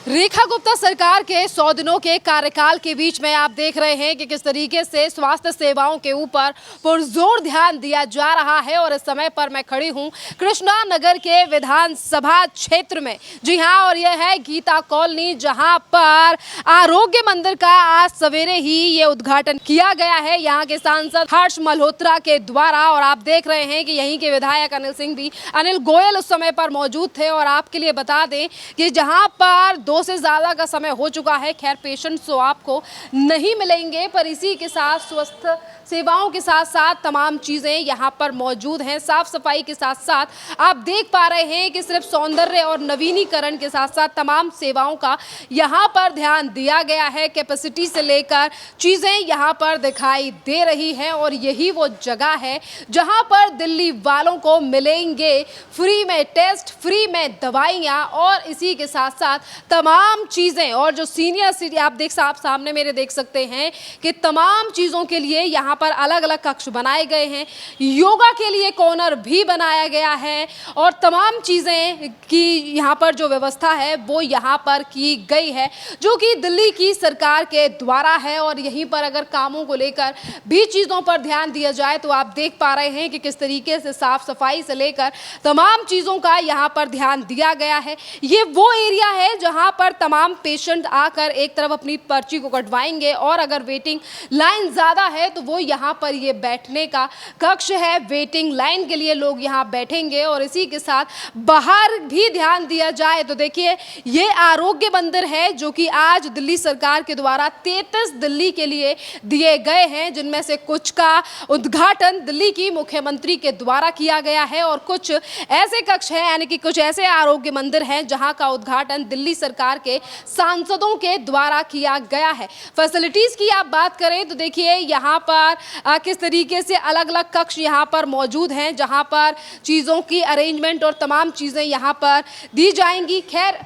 रेखा गुप्ता सरकार के 100 दिनों के कार्यकाल के बीच में आप देख रहे हैं कि किस तरीके से स्वास्थ्य सेवाओं के ऊपर पुरजोर ध्यान दिया जा रहा है। और इस समय पर मैं खड़ी हूं कृष्णा नगर के विधानसभा क्षेत्र में। जी हां, और यह है गीता कॉलोनी, जहां पर आरोग्य मंदिर का आज सवेरे ही ये उद्घाटन किया गया है यहां के सांसद हर्ष मल्होत्रा के द्वारा। और आप देख रहे हैं कि यहीं के विधायक अनिल गोयल उस समय पर मौजूद थे। और आपके लिए बता दें कि जहां पर 2 से ज़्यादा का समय हो चुका है, खैर पेशेंट्स तो आपको नहीं मिलेंगे, पर इसी के साथ स्वस्थ सेवाओं के साथ साथ तमाम चीज़ें यहाँ पर मौजूद हैं। साफ सफाई के साथ साथ आप देख पा रहे हैं कि सिर्फ सौंदर्य और नवीनीकरण के साथ साथ तमाम सेवाओं का यहाँ पर ध्यान दिया गया है। कैपेसिटी से लेकर चीज़ें यहाँ पर दिखाई दे रही हैं। और यही वो जगह है जहाँ पर दिल्ली वालों को मिलेंगे फ्री में टेस्ट, फ्री में दवाइयाँ और इसी के साथ साथ तमाम चीज़ें। और जो सीनियर आप सामने मेरे देख सकते हैं कि तमाम चीज़ों के लिए यहाँ पर अलग अलग कक्ष बनाए गए हैं। योगा के लिए कॉर्नर भी बनाया गया है और तमाम चीज़ें की यहाँ पर जो व्यवस्था है वो यहाँ पर की गई है, जो कि दिल्ली की सरकार के द्वारा है। और यहीं पर अगर कामों को लेकर भी चीज़ों पर ध्यान दिया जाए तो आप देख पा रहे हैं कि किस तरीके से साफ सफाई से लेकर तमाम चीज़ों का यहाँ पर ध्यान दिया गया है। ये वो एरिया है जहाँ पर तमाम पेशेंट आकर एक तरफ अपनी पर्ची को कटवाएंगे और अगर वेटिंग लाइन ज़्यादा है तो वो यहाँ पर ये बैठने का कक्ष है। वेटिंग लाइन के लिए लोग यहाँ बैठेंगे। और इसी के साथ बाहर भी ध्यान दिया जाए तो देखिए ये आरोग्य मंदिर है, जो कि आज दिल्ली सरकार के द्वारा 33 दिल्ली के लिए दिए गए हैं, जिनमें से कुछ का उद्घाटन दिल्ली की मुख्यमंत्री के द्वारा किया गया है और कुछ ऐसे कक्ष हैं, यानी कि कुछ ऐसे आरोग्य मंदिर हैं जहां का उद्घाटन दिल्ली सरकार के सांसदों के द्वारा किया गया है। फैसिलिटीज की आप बात करें तो देखिए यहाँ पर किस तरीके से अलग अलग कक्ष यहाँ पर मौजूद हैं, जहाँ पर चीज़ों की अरेंजमेंट और तमाम चीज़ें यहाँ पर दी जाएंगी। खैर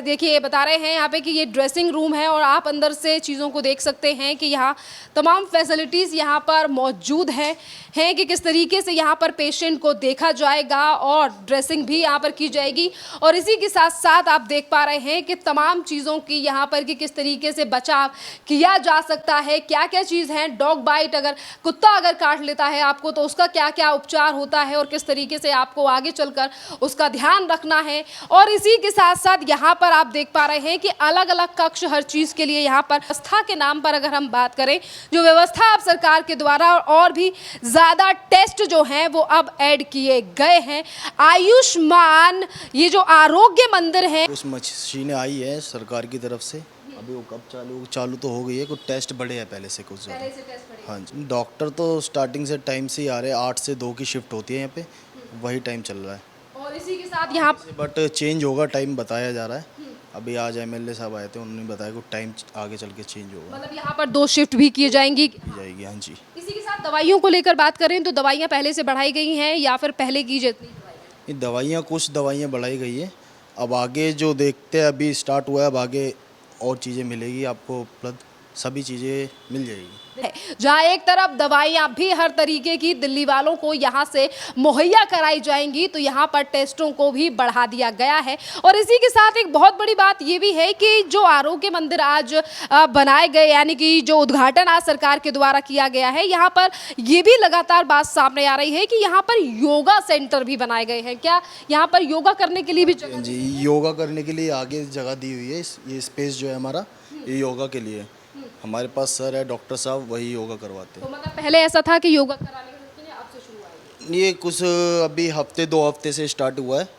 देखिए बता रहे हैं यहाँ पे कि ये ड्रेसिंग रूम है और आप अंदर से चीज़ों को देख सकते हैं कि यहाँ तमाम फैसिलिटीज़ यहाँ पर मौजूद हैं कि किस तरीके से यहाँ पर पेशेंट को देखा जाएगा और ड्रेसिंग भी यहाँ पर की जाएगी। और इसी के साथ साथ आप देख पा रहे हैं कि तमाम चीज़ों की यहाँ पर कि किस तरीके से बचाव किया जा सकता है, क्या क्या चीज़ है। डॉग बाइट, अगर कुत्ता अगर काट लेता है आपको तो उसका क्या क्या उपचार होता है और किस तरीके से आपको आगे चलकर उसका ध्यान रखना है। और इसी के साथ साथ यहाँ पर आप देख पा रहे हैं कि अलग अलग कक्ष हर चीज़ के लिए यहाँ पर व्यवस्था के नाम पर अगर हम बात करें, जो व्यवस्था अब सरकार के द्वारा और भी ज़्यादा टेस्ट जो हैं वो अब ऐड किए गए हैं। आयुष्मान ये जो आरोग्य मंदिर है, उस मशीनें आई है सरकार की तरफ से, अभी वो कब चालू तो हो गई है। कुछ टेस्ट बढ़े हैं पहले से कुछ ज़्यादा। हाँ जी, डॉक्टर तो स्टार्टिंग से टाइम से ही आ रहे हैं, 8 से 2 की शिफ्ट होती है यहाँ पे, वही टाइम चल रहा है। और इसी के साथ यहाँ बट चेंज होगा, टाइम बताया जा रहा है। अभी आज MLA साहब आए थे, उन्होंने बताया कि टाइम आगे चल के चेंज होगा, मतलब यहाँ पर 2 शिफ्ट भी की जाएंगी। हाँ जी। इसी के साथ दवाइयों को लेकर बात करें तो दवाइयाँ पहले से बढ़ाई गई हैं या फिर पहले की जाती है? कुछ दवाइयाँ बढ़ाई गई है। अब आगे जो देखते हैं, अभी स्टार्ट हुआ है, अब आगे और चीज़ें मिलेगी आपको, उपलब्ध सभी चीज़ें मिल जाएगी। जहाँ एक तरफ दवाइयाँ भी हर तरीके की दिल्ली वालों को यहाँ से मुहैया कराई जाएंगी, तो यहाँ पर टेस्टों को भी बढ़ा दिया गया है। और इसी के साथ एक बहुत बड़ी बात ये भी है कि जो आरोग्य मंदिर आज बनाए गए, यानी कि जो उद्घाटन आज सरकार के द्वारा किया गया है, यहाँ पर ये भी लगातार बात सामने आ रही है कि यहाँ पर योगा सेंटर भी बनाए गए हैं। क्या यहाँ पर योगा करने के लिए भी जगह? जी, योगा करने के लिए आगे जगह दी हुई है। ये स्पेस जो है हमारा, ये योगा के लिए। हमारे पास सर है, डॉक्टर साहब, वही योगा करवाते हैं। तो मतलब पहले ऐसा था कि योगा कराने के लिए अब से शुरू हुआ है? ये कुछ अभी 2 हफ्ते से स्टार्ट हुआ है,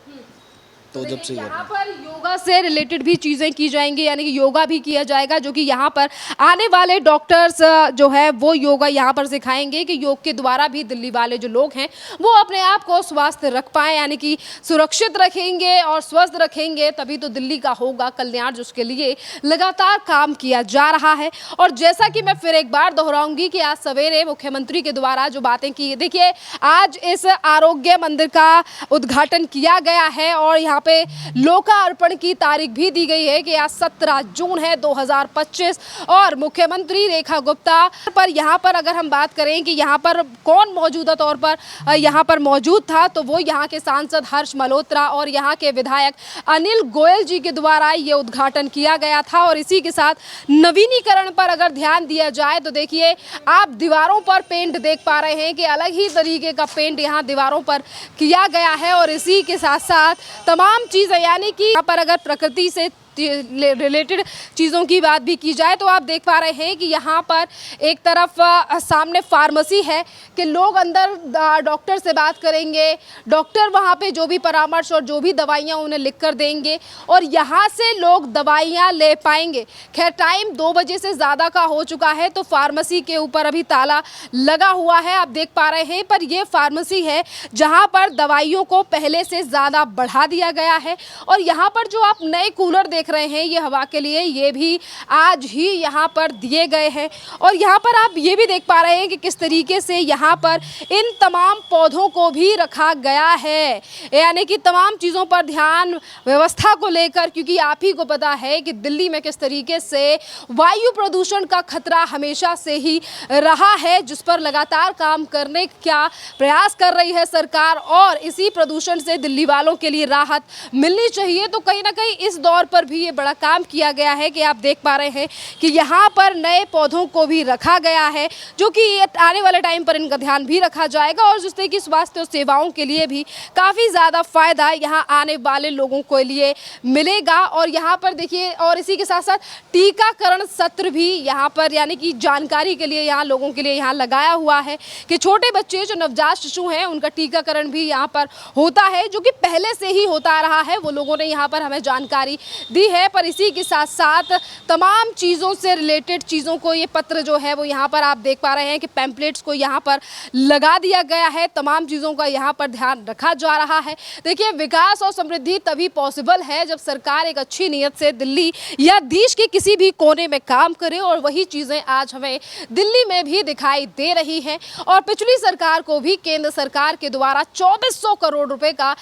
तो जब से यहाँ पर योगा से रिलेटेड भी चीज़ें की जाएंगी, यानी कि योगा भी किया जाएगा, जो कि यहाँ पर आने वाले डॉक्टर्स जो है वो योगा यहाँ पर सिखाएंगे कि योग के द्वारा भी दिल्ली वाले जो लोग हैं वो अपने आप को स्वस्थ रख पाएँ, यानी कि सुरक्षित रखेंगे और स्वस्थ रखेंगे, तभी तो दिल्ली का होगा कल्याण, जिसके लिए लगातार काम किया जा रहा है। और जैसा कि मैं फिर एक बार दोहराऊंगी कि आज सवेरे मुख्यमंत्री के द्वारा जो बातें की, देखिए आज इस आरोग्य मंदिर का उद्घाटन किया गया है और यहाँ पे लोकार्पण उद्घाटन की तारीख भी दी गई है कि आज 17 जून है 2025 और मुख्यमंत्री रेखा गुप्ता पर यहाँ पर अगर हम बात करें कि यहाँ पर कौन मौजूदा तौर पर यहाँ पर मौजूद था, तो वो यहाँ के सांसद हर्ष मल्होत्रा और यहाँ के विधायक अनिल गोयल जी के द्वारा ये उद्घाटन किया गया था। और इसी के साथ नवीनीकरण पर अगर ध्यान दिया जाए तो देखिए आप दीवारों पर पेंट देख पा रहे हैं कि अलग ही तरीके का पेंट यहाँ दीवारों पर किया गया है। और इसी के साथ साथ तमाम चीज़ें यानी कि यहाँ पर अगर प्रकृति से रिलेटेड चीज़ों की बात भी की जाए तो आप देख पा रहे हैं कि यहाँ पर एक तरफ सामने फार्मेसी है कि लोग अंदर डॉक्टर से बात करेंगे, डॉक्टर वहाँ पे जो भी परामर्श और जो भी दवाइयाँ उन्हें लिख कर देंगे और यहाँ से लोग दवाइयाँ ले पाएंगे। खैर टाइम 2 बजे से ज़्यादा का हो चुका है तो फार्मेसी के ऊपर अभी ताला लगा हुआ है, आप देख पा रहे हैं। पर ये फार्मेसी है जहाँ पर दवाइयों को पहले से ज़्यादा बढ़ा दिया गया है। और यहाँ पर जो आप नए कूलर देख रहे हैं ये हवा के लिए, ये भी आज ही यहाँ पर दिए गए हैं। और यहाँ पर आप ये भी देख पा रहे हैं कि किस तरीके से यहाँ पर इन तमाम पौधों को भी रखा गया है, यानी कि तमाम चीज़ों पर ध्यान व्यवस्था को लेकर, क्योंकि आप ही को पता है कि दिल्ली में किस तरीके से वायु प्रदूषण का खतरा हमेशा से ही रहा है, जिस पर लगातार काम करने का प्रयास कर रही है सरकार। और इसी प्रदूषण से दिल्ली वालों के लिए राहत मिलनी चाहिए। तो कहीं ना कहीं इस दौर पर भी ये बड़ा काम किया गया है कि आप देख पा रहे हैं कि यहाँ पर नए पौधों को भी रखा गया है, जो कि आने वाले टाइम पर इनका ध्यान भी रखा जाएगा और जिससे कि स्वास्थ्य सेवाओं के लिए भी काफ़ी ज़्यादा फायदा यहाँ आने वाले लोगों के लिए मिलेगा। और यहाँ पर देखिए, और इसी के साथ साथ टीकाकरण सत्र भी यहाँ पर यानी कि जानकारी के लिए यहाँ लोगों के लिए यहाँ लगाया हुआ है कि छोटे बच्चे जो नवजात शिशु हैं उनका टीकाकरण भी यहाँ पर होता है, जो कि पहले से ही होता रहा है। वो लोगों ने यहाँ पर हमें जानकारी दी है। पर इसी के साथ साथ तमाम चीज़ों से रिलेटेड चीज़ों को ये पत्र जो है वो यहाँ पर आप देख पा रहे हैं कि पैम्पलेट्स को यहाँ पर लगा दिया गया है। तमाम चीज़ों का यहाँ पर ध्यान रखा जा रहा है। देखिए विकास और समृद्धि तभी पॉसिबल है जब सरकार एक अच्छी नीयत से दिल्ली या देश के किसी भी कोने में काम करे, और वही चीज़ें आज हमें दिल्ली में भी दिखाई दे रही हैं। और पिछली सरकार को भी केंद्र सरकार के द्वारा 2400 करोड़ रुपए का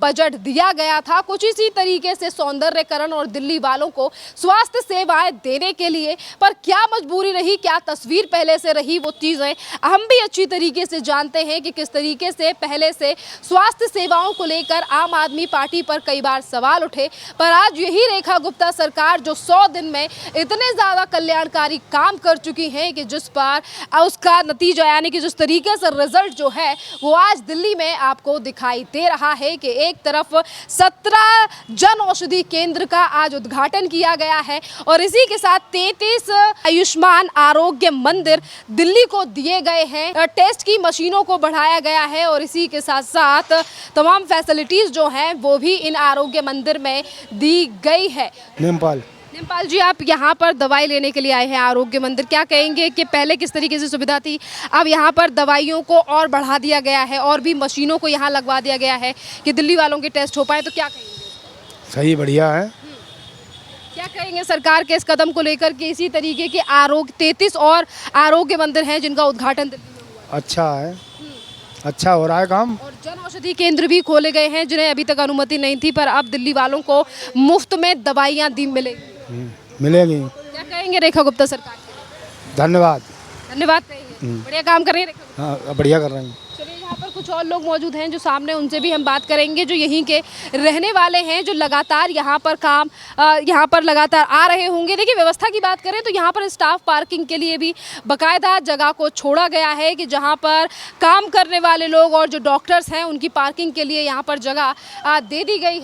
बजट दिया गया था कुछ इसी तरीके से सौंदर्यकरण और दिल्ली वालों को स्वास्थ्य सेवाएं देने के लिए। पर क्या मजबूरी रही, क्या तस्वीर पहले से रही, वो चीज़ें हम भी अच्छी तरीके से जानते हैं कि किस तरीके से पहले से स्वास्थ्य सेवाओं को लेकर आम आदमी पार्टी पर कई बार सवाल उठे। पर आज यही रेखा गुप्ता सरकार जो 100 दिन में इतने ज़्यादा कल्याणकारी काम कर चुकी है कि जिस पर उसका नतीजा यानी कि जिस तरीके से रिजल्ट जो है वो आज दिल्ली में आपको दिखाई दे रहा है कि एक तरफ 17 जन औषधि केंद्र का आज उद्घाटन किया गया है और इसी के साथ 33 आयुष्मान आरोग्य मंदिर दिल्ली को दिए गए हैं। टेस्ट की मशीनों को बढ़ाया गया है और इसी के साथ साथ तमाम फैसिलिटीज जो हैं वो भी इन आरोग्य मंदिर में दी गई है। नेपाल जी, आप यहाँ पर दवाई लेने के लिए आए हैं आरोग्य मंदिर, क्या कहेंगे कि पहले किस तरीके से सुविधा थी, अब यहाँ पर दवाइयों को और बढ़ा दिया गया है और भी मशीनों को यहाँ लगवा दिया गया है कि दिल्ली वालों के टेस्ट हो पाए, तो क्या कहेंगे? सही, बढ़िया है। क्या कहेंगे सरकार के इस कदम को लेकर कि इसी तरीके के 33 और आरोग्य मंदिर हैं जिनका उद्घाटन दिल्ली में हुआ? अच्छा है, अच्छा हो रहा है काम। और जन औषधि केंद्र भी खोले गए हैं जिन्हें अभी तक अनुमति नहीं थी, पर अब दिल्ली वालों को मुफ्त में दवाइयाँ मिलेगी। मिलेगी। क्या कहेंगे रेखा गुप्ता सरकार के? धन्यवाद। धन्यवाद कहेंगे, बढ़िया काम कर रही है रेखा गुप्ता। हाँ, बढ़िया कर रहे हैं। चलिए यहाँ पर कुछ और लोग मौजूद हैं जो सामने, उनसे भी हम बात करेंगे जो यहीं के रहने वाले हैं, जो लगातार यहाँ पर लगातार आ रहे होंगे। देखिए व्यवस्था की बात करें तो यहाँ पर स्टाफ पार्किंग के लिए भी बाकायदा जगह को छोड़ा गया है कि जहाँ पर काम करने वाले लोग और जो डॉक्टर्स हैं उनकी पार्किंग के लिए यहाँ पर जगह दे दी गई है।